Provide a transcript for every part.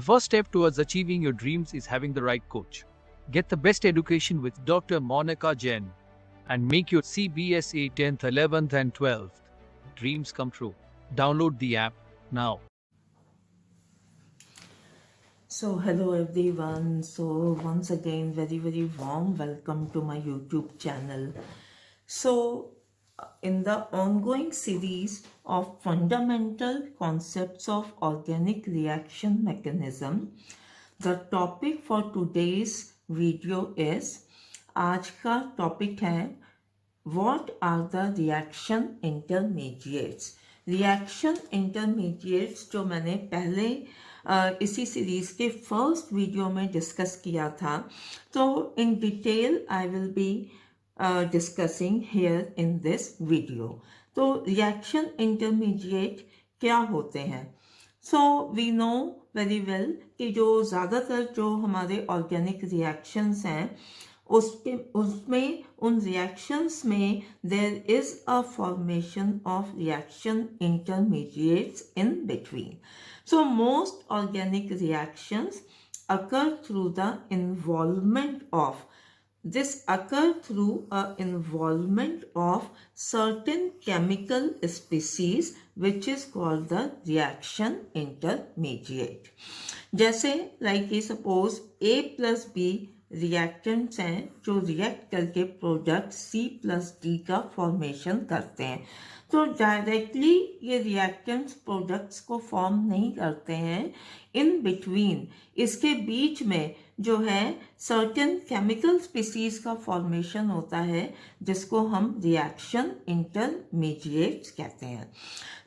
The first step towards achieving your dreams is having the right coach. Get the best education with Dr. Monica Jain and make your CBSE 10th, 11th, and 12th dreams come true. Download the app now. So hello everyone. So once again, very warm welcome to my YouTube channel. So in the ongoing series of fundamental concepts of organic reaction mechanism, the topic for today's video is, आज का topic है What are the reaction intermediates? Reaction intermediates जो मैंने पहले इसी series के first video में discuss किया था, तो in detail I will be discussing here in this video. तो रिएक्शन इंटरमीडिएट क्या होते हैं? So we know very well कि जो ज़्यादातर जो हमारे ऑर्गेनिक रिएक्शंस हैं उसमें उन रिएक्शंस में there is a formation of reaction intermediates in between. So most organic reactions occur through the involvement of certain chemical species which is called the reaction intermediate. जैसे like suppose A plus B reactants हैं जो react करके product C+D का formation करते हैं. तो directly ये reactants products को फॉर्म नहीं करते हैं. इन बिटवीन इसके बीच में जो है सर्टेन केमिकल स्पीसीज का फॉर्मेशन होता है जिसको हम रिएक्शन इंटरमीडिएट्स कहते हैं.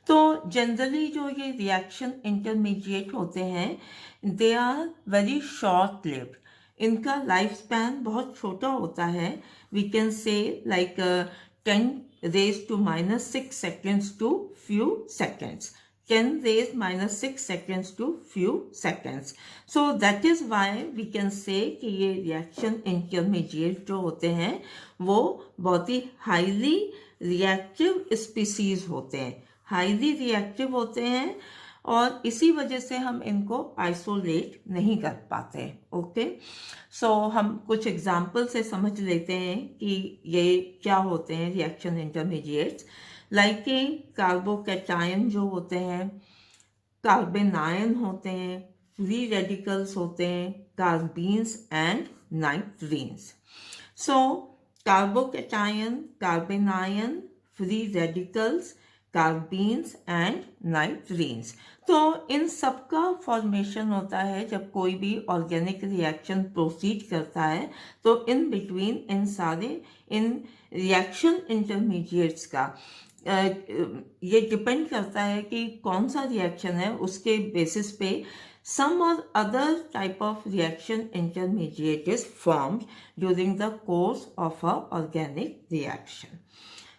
तो जनरली जो ये रिएक्शन इंटरमीडिएट होते हैं they are very short lived. इनका लाइफ स्पैन बहुत छोटा होता है. We can say like 10 raised to minus 6 seconds to few seconds. 10 raised minus 6 seconds to few seconds. So that is why we can say कि ये reaction intermediate जो होते हैं वो बहुत ही highly reactive species होते हैं, highly reactive होते हैं, और इसी वजह से हम इनको आइसोलेट नहीं कर पाते. ओके, सो हम कुछ एग्जाम्पल से समझ लेते हैं कि ये क्या होते हैं रिएक्शन इंटरमीडिएट्स. लाइक कि कार्बोकैटायन जो होते हैं, कार्बेनायन होते हैं, फ्री रेडिकल्स होते हैं, carbenes and nitrenes. So carbocation, carbanion, free radicals, carbenes and nitrenes. तो इन सब का फॉर्मेशन होता है जब कोई भी ऑर्गेनिक रिएक्शन प्रोसीड करता है. तो इन बिटवीन इन सारे इन रिएक्शन इंटरमीडिएट्स का ये डिपेंड करता है कि कौन सा रिएक्शन है, उसके बेसिस पे some or other type of reaction intermediate is formed during the course of a organic reaction.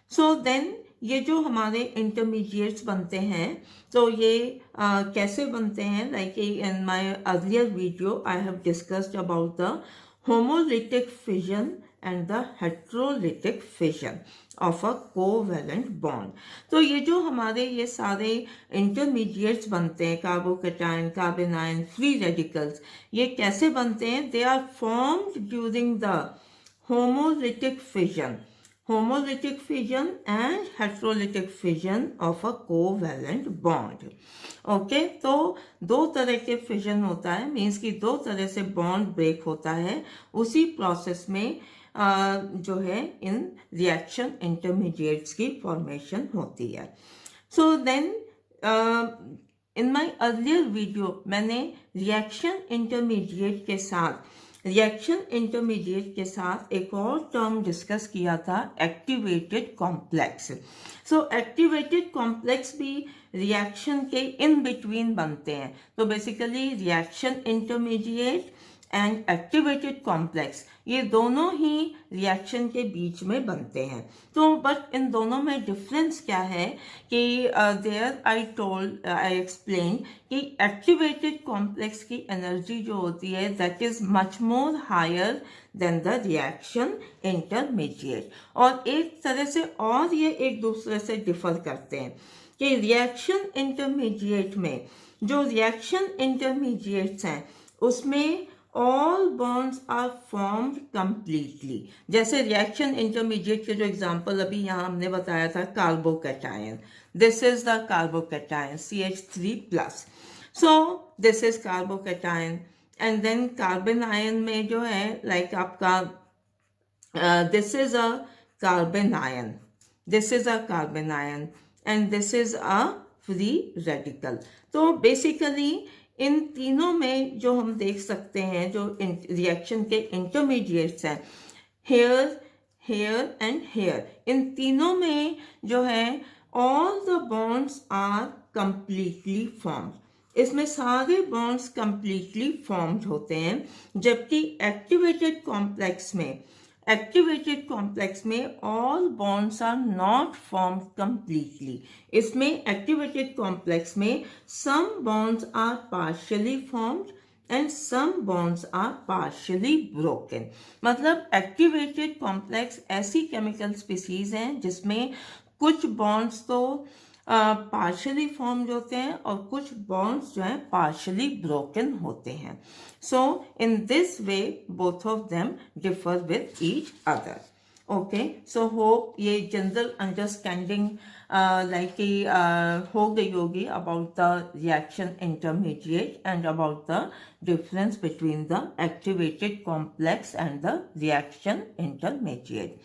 So then ये जो हमारे इंटरमीडिएट्स बनते हैं तो ये कैसे बनते हैं? Like in my earlier video I have discussed about the homolytic fission and the heterolytic fission of a covalent bond. तो ये जो हमारे ये सारे इंटरमीडिएट्स बनते हैं, कार्बोकैटायन, कार्बेनायन, फ्री रेडिकल्स, ये कैसे बनते हैं? They are formed during the homolytic fission and heterolytic fission of a covalent bond. Okay, तो दो तरह के फिजन होता है, मीन्स कि दो तरह से बॉन्ड ब्रेक होता है. उसी प्रोसेस में जो है इन रिएक्शन इंटरमीडिएट्स की फॉर्मेशन होती है. So then in my earlier video मैंने रिएक्शन इंटरमीडिएट के साथ एक और टर्म डिस्कस किया था, activated complex. So activated complex भी रिएक्शन के इन बिटवीन बनते हैं. तो basically reaction intermediate and activated complex ये दोनों ही रिएक्शन के बीच में बनते हैं. तो बट इन दोनों में डिफरेंस क्या है कि देयर आई एक्सप्लेन कि एक्टिवेटेड कॉम्प्लेक्स की एनर्जी जो होती है that is much more higher than the reaction intermediate. और एक तरह से और ये एक दूसरे से डिफर करते हैं कि रिएक्शन इंटरमीडिएट में जो रिएक्शन इंटरमीडिएट्स हैं उसमें all bonds are formed completely. जैसे रिएक्शन इंटरमीडिएट के जो एग्जांपल अभी यहाँ हमने बताया था, carbocation, this is the carbocation CH3+, so this is carbocation. And then carbanion में जो है लाइक आपका this is a carbon ion, this is a carbon ion, and this is a free radical. तो basically इन तीनों में जो हम देख सकते हैं जो रिएक्शन के इंटरमीडिएट्स हैं, हेयर, हेयर एंड हेयर, इन तीनों में जो है all the bonds are completely formed. इसमें सारे बॉन्ड्स कंप्लीटली फॉर्म्ड होते हैं, जबकि एक्टिवेटेड कॉम्प्लेक्स में all bonds are not formed completely. इसमें एक्टिवेटेड कॉम्प्लेक्स में some bonds are partially formed and some bonds are partially broken. मतलब एक्टिवेटेड कॉम्प्लेक्स ऐसी केमिकल स्पीसीज हैं जिसमें कुछ बॉन्ड्स तो पार्शियली फॉर्म्ड होते हैं और कुछ बॉन्ड्स जो हैं पार्शियली ब्रोकन होते हैं। So in this way both of them differ with each other. Okay, so hope ये जनरल अंडरस्टैंडिंग हो गई होगी about the reaction intermediate and about the difference between the activated complex and the reaction intermediate.